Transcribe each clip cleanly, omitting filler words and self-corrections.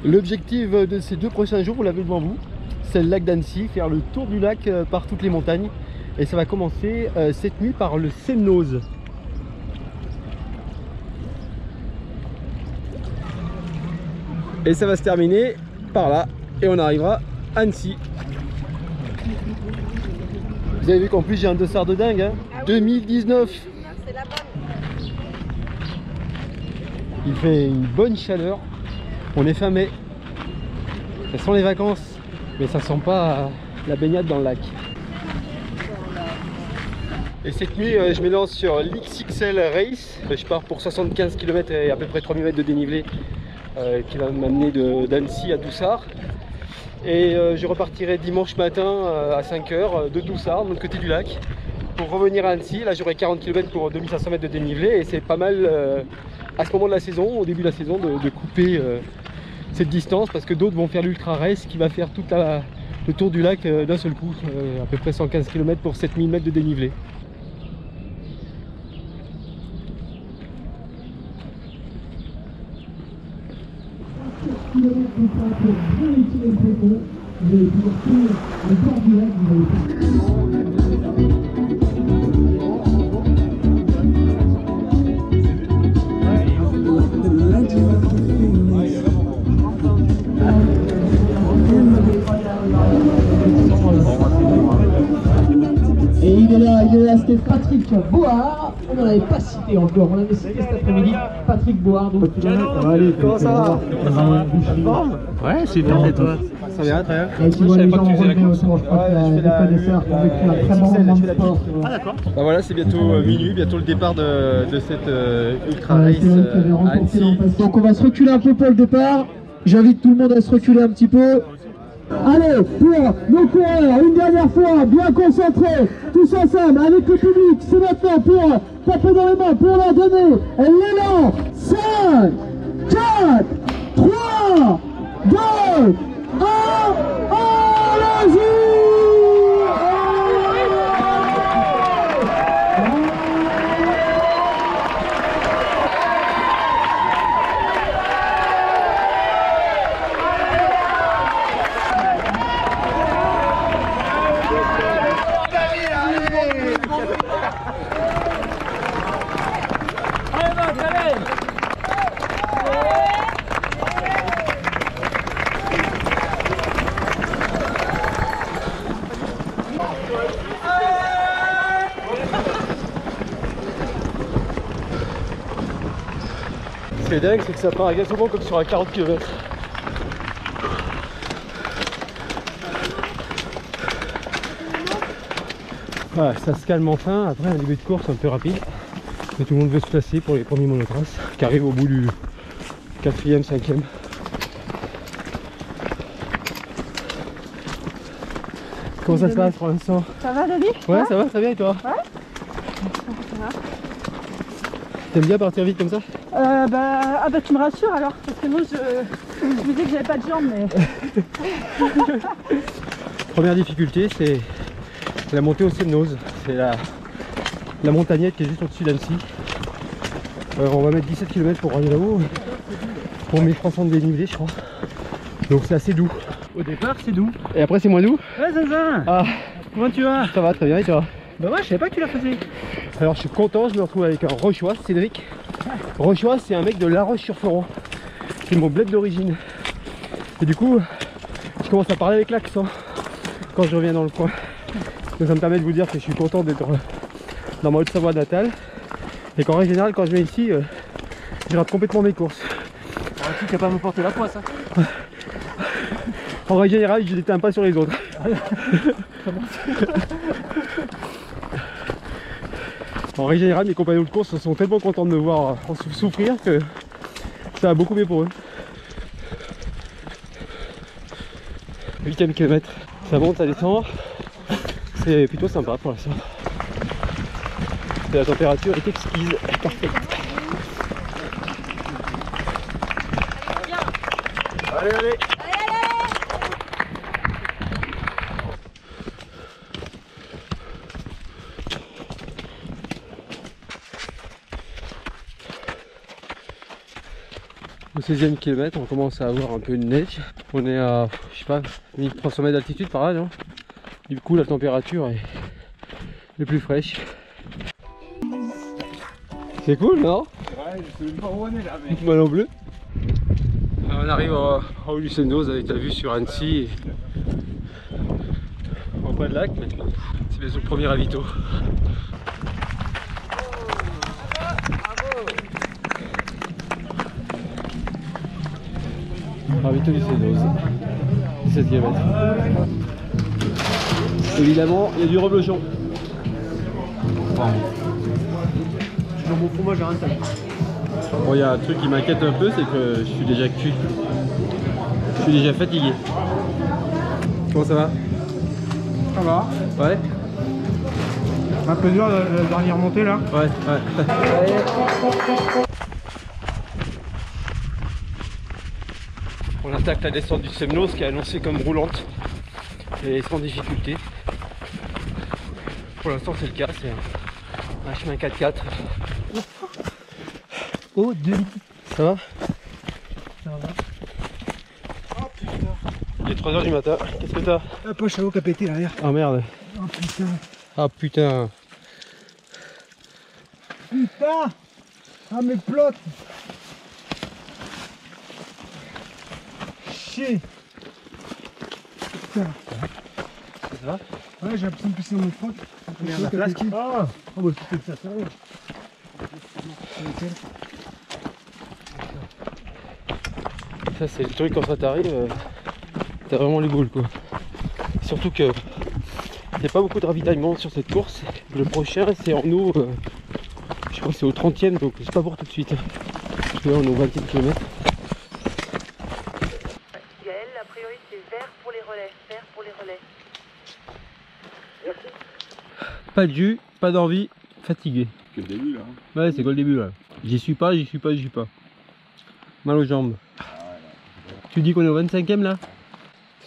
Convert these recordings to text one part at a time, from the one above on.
L'objectif de ces 2 prochains jours, vous l'avez devant vous, c'est le lac d'Annecy, faire le tour du lac par toutes les montagnes. Et ça va commencer cette nuit par le Semnoz. Et ça va se terminer par là. Et on arrivera à Annecy. Vous avez vu qu'en plus j'ai un dossard de dingue, hein. Ah oui. 2019. C'est la bonne. Il fait une bonne chaleur. On est fin mai. Ça sent les vacances, mais ça sent pas la baignade dans le lac. Et cette nuit, je me lance sur l'XXL Race. Je pars pour 75 km et à peu près 3000 mètres de dénivelé qui va m'amener d'Annecy à Doussard. Et je repartirai dimanche matin à 5 h de Doussard, de l'autre côté du lac, pour revenir à Annecy. Là, j'aurai 40 km pour 2500 mètres de dénivelé et c'est pas mal à ce moment de la saison, au début de la saison, de couper cette distance parce que d'autres vont faire l'Ultra Race qui va faire tout le tour du lac d'un seul coup, à peu près 115 km pour 7000 mètres de dénivelé. Et il est là, c'était Patrick Board. On n'en avait pas cité encore, on l'avait cité cet après-midi. Patrick Board. Donc, allez, comment ça va? Ouais, super, et toi? Ça vient, très bien. Et tu vois les gens relever autour, je crois que les connaisseurs ont vécu un très bon moment de sport. Ah d'accord. Bah voilà, c'est bientôt minuit, bientôt le départ de cette Ultra Race à Annecy. Donc on va se reculer un peu pour le départ. J'invite tout le monde à se reculer un petit peu. Allez, pour nos coureurs, une dernière fois, bien concentrés, tous ensemble, avec le public, c'est maintenant pour taper dans les mains, pour leur donner l'élan. 5, 4, 3, 2, 1, allez-y! Ce qui est dingue, c'est que ça part exactement comme sur un 40 km. Voilà, ça se calme enfin. Après un début de course un peu rapide. Mais tout le monde veut se placer pour les premiers monotraces qui arrivent au bout du 4e, 5e. Comment ça se passe pour l'instant? Ça va, Denis? Ouais, ça va très bien et toi? Ouais. Ça va. T'aimes bien partir vite comme ça? Ah bah tu me rassures alors, parce que moi je me disais que j'avais pas de jambes, mais... Première difficulté, c'est la montée au Semnoz. C'est la montagnette qui est juste au-dessus d'Annecy. On va mettre 17 km pour aller là-haut, pour 1300 de dénivelé je crois. Donc c'est assez doux. Au départ, c'est doux. Et après c'est moins doux? Ouais, Zinzin. Ah, Comment tu vas? ça va très bien et toi? Bah ouais, je savais pas que tu la faisais. Alors je suis content, je me retrouve avec un Rochois, Cédric. Rochois, c'est un mec de La Roche-sur-Foron. C'est mon bled d'origine. Et du coup, je commence à parler avec l'accent quand je reviens dans le coin. Donc ça me permet de vous dire que je suis content d'être dans ma Haute-Savoie natale. Et qu'en règle générale, quand je viens ici, je rate complètement mes courses. Un truc qui a pas me porter la poisse, hein. En règle générale, je n'éteins pas sur les autres. En règle générale, mes compagnons de course sont tellement contents de me voir souffrir que ça va beaucoup mieux pour eux. 8e kilomètre, ça monte, ça descend. C'est plutôt sympa pour l'instant. La température est exquise, parfaite. Allez, allez! Au 16e kilomètre, on commence à avoir un peu de neige. On est à, je sais pas, 1300 mètres d'altitude par là, non? Du coup, la température est plus fraîche. C'est cool, non? Ouais, je sais même pas où on est là, mais. Moi non plus. On arrive en haut du Sendos avec la vue sur Annecy. En bas de lac, mais c'est bien sûr le premier ravito. Ravito du Sendos. 17 km. Évidemment, il y a du reblochon. Dans mon fromage à un sac. Bon, il y a un truc qui m'inquiète un peu, c'est que je suis déjà cuit. Je suis déjà fatigué. Comment ça va? Ça va. Ouais? Un peu dur la dernière montée là. Ouais, ouais. On attaque la descente du Semnos qui est annoncée comme roulante et sans difficulté. Pour l'instant c'est le cas, c'est un chemin 4x4. Oh, 2 litres. Ça va? Ça va. Oh putain. Il est 3 h du matin, qu'est-ce que t'as? La poche à eau qui a pété derrière. Ah merde. Oh putain. Ah putain. Putain. Ah mes plottes. Chier. Putain. Ça va? Ouais, j'ai l'impression de pisser dans mon froc. Merde, la flasque. Ah. Oh bah tu fais ça sérieux. Ça c'est le truc quand ça t'arrive, t'as vraiment les boules quoi. Surtout que il n'y a pas beaucoup de ravitaillement sur cette course. Le prochain c'est en août, je crois que c'est au 30e, donc c'est pas pour tout de suite. Parce que là on est au 20e kilomètre. Gaël, a priori c'est vert pour les relais, vert pour les relais. Pas de jus, pas d'envie, fatigué. Que le début là. Ouais, c'est quoi le début là? J'y suis pas. Mal aux jambes. Tu dis qu'on est au 25e là? De toute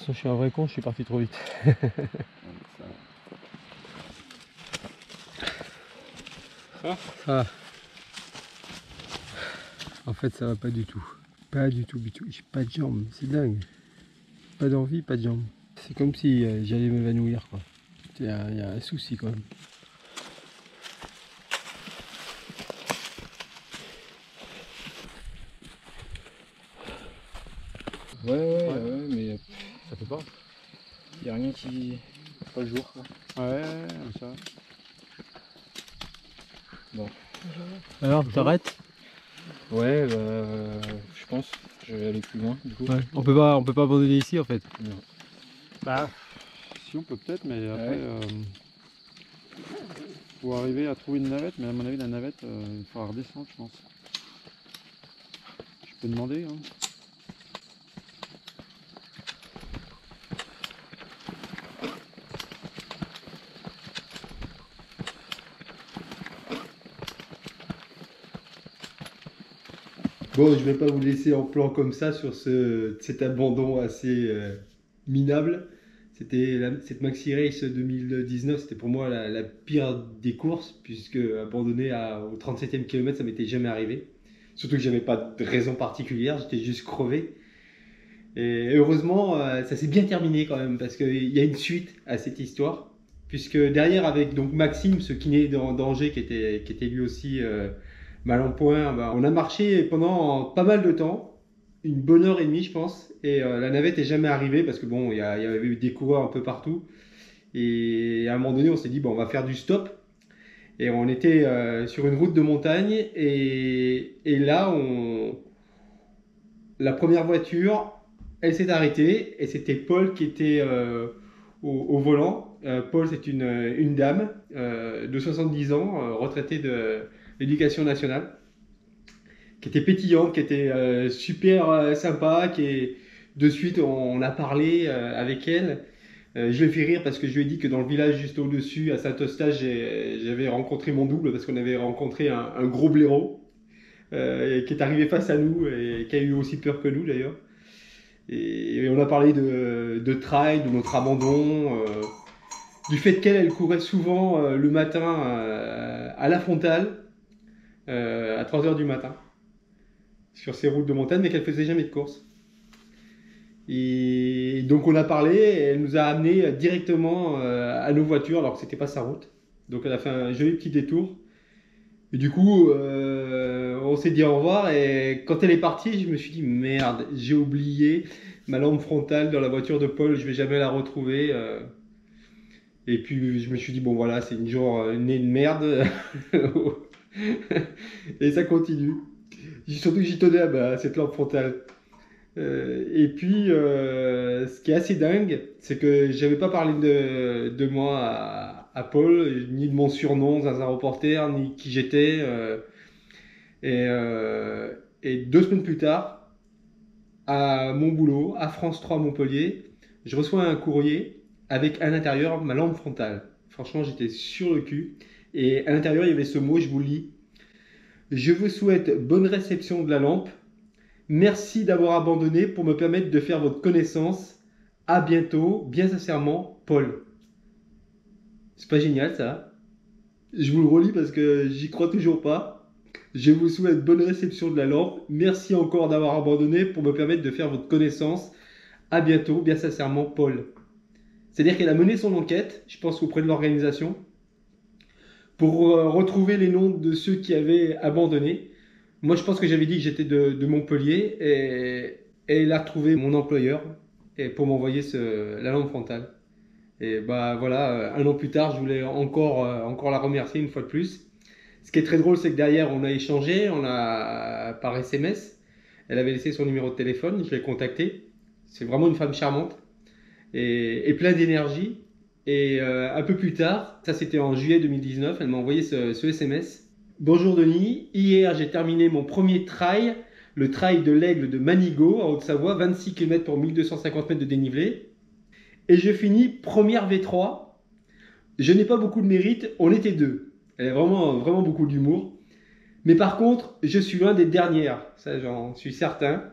façon je suis un vrai con, je suis parti trop vite. Ah. En fait ça va pas du tout. Pas du tout. J'ai pas de jambes, c'est dingue. Pas d'envie, pas de jambes. C'est comme si j'allais m'évanouir quoi. Il y a un souci quand même. Ouais, mais Ça fait pas. y a rien qui. Pas le jour quoi. Ouais, ça. Bon. Alors, t'arrêtes? Ouais, je pense. Je vais aller plus loin du coup. Ouais. On peut pas abandonner ici en fait. Non. Bah, si on peut peut-être, mais après, Ouais. faut arriver à trouver une navette, mais à mon avis, la navette, il faudra redescendre, je pense. Je peux demander, hein. Bon, je vais pas vous laisser en plan comme ça sur cet abandon assez minable. Cette Maxi Race 2019, c'était pour moi la pire des courses, puisque abandonner au 37e kilomètre, ça m'était jamais arrivé. Surtout que j'avais pas de raison particulière, j'étais juste crevé. Et heureusement, ça s'est bien terminé quand même, parce qu'il y a une suite à cette histoire. Puisque derrière, avec donc Maxime, ce kiné d'Angers, qui était lui aussi mal en point, bah, on a marché pendant pas mal de temps, une bonne heure et demie je pense, et la navette est jamais arrivée parce que bon, il y avait eu des coureurs un peu partout, et à un moment donné on s'est dit bon, on va faire du stop, et on était sur une route de montagne, et là la première voiture elle s'est arrêtée, et c'était Paul qui était au volant. Paul c'est une dame de 70 ans, retraitée de l'éducation nationale, qui était pétillante, qui était super sympa, de suite on a parlé avec elle. Je l'ai fait rire parce que je lui ai dit que dans le village juste au-dessus, à Saint-Eustache, j'avais rencontré mon double, parce qu'on avait rencontré un gros blaireau qui est arrivé face à nous et qui a eu aussi peur que nous d'ailleurs. Et on a parlé de trail, de notre abandon, du fait qu'elle courait souvent le matin à la frontale, à 3 h du matin. sur ces routes de montagne, mais qu'elle faisait jamais de course. Et donc on a parlé, et elle nous a amené directement à nos voitures alors que c'était pas sa route. Donc elle a fait un joli petit détour. Et du coup, on s'est dit au revoir et quand elle est partie, je me suis dit merde, j'ai oublié ma lampe frontale dans la voiture de Paul, je vais jamais la retrouver. Et puis je me suis dit bon voilà, c'est une journée de merde. Et ça continue. Surtout que j'y tenais à cette lampe frontale. Et puis, ce qui est assez dingue, c'est que j'avais pas parlé de moi à Paul, ni de mon surnom dans un reporter, ni qui j'étais. Et 2 semaines plus tard, à mon boulot, à France 3 Montpellier, je reçois un courrier avec à l'intérieur ma lampe frontale. Franchement, j'étais sur le cul. Et à l'intérieur, il y avait ce mot, je vous le lis. Je vous souhaite bonne réception de la lampe. Merci d'avoir abandonné pour me permettre de faire votre connaissance. À bientôt, bien sincèrement, Paul. C'est pas génial ça? Je vous le relis parce que j'y crois toujours pas. Je vous souhaite bonne réception de la lampe. Merci encore d'avoir abandonné pour me permettre de faire votre connaissance. À bientôt, bien sincèrement, Paul. C'est-à-dire qu'elle a mené son enquête, je pense auprès de l'organisation, pour retrouver les noms de ceux qui avaient abandonné. Moi, je pense que j'avais dit que j'étais de Montpellier et elle a retrouvé mon employeur et pour m'envoyer la lampe frontale. Et bah voilà, 1 an plus tard, je voulais encore la remercier une fois de plus. Ce qui est très drôle, c'est que derrière, on a échangé, par SMS. Elle avait laissé son numéro de téléphone, je l'ai contacté. C'est vraiment une femme charmante et pleine d'énergie. Et un peu plus tard, ça c'était en juillet 2019, elle m'a envoyé ce SMS. Bonjour Denis, hier j'ai terminé mon premier trail, le trail de l'Aigle de Manigot en Haute-Savoie, 26 km pour 1250 mètres de dénivelé. Et je finis première V3. Je n'ai pas beaucoup de mérite, on était 2. Elle a vraiment beaucoup d'humour. Mais par contre, je suis loin des dernières, ça j'en suis certain.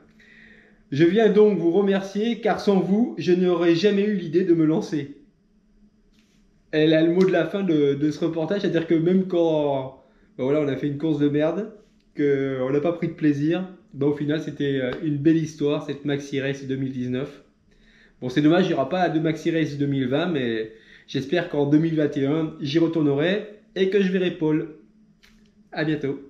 Je viens donc vous remercier car sans vous, je n'aurais jamais eu l'idée de me lancer. Elle a le mot de la fin de ce reportage, c'est-à-dire que même quand voilà, on a fait une course de merde, qu'on n'a pas pris de plaisir, au final c'était une belle histoire, cette Maxi Race 2019. Bon, c'est dommage, il n'y aura pas de Maxi Race 2020, mais j'espère qu'en 2021, j'y retournerai et que je verrai Paul. À bientôt.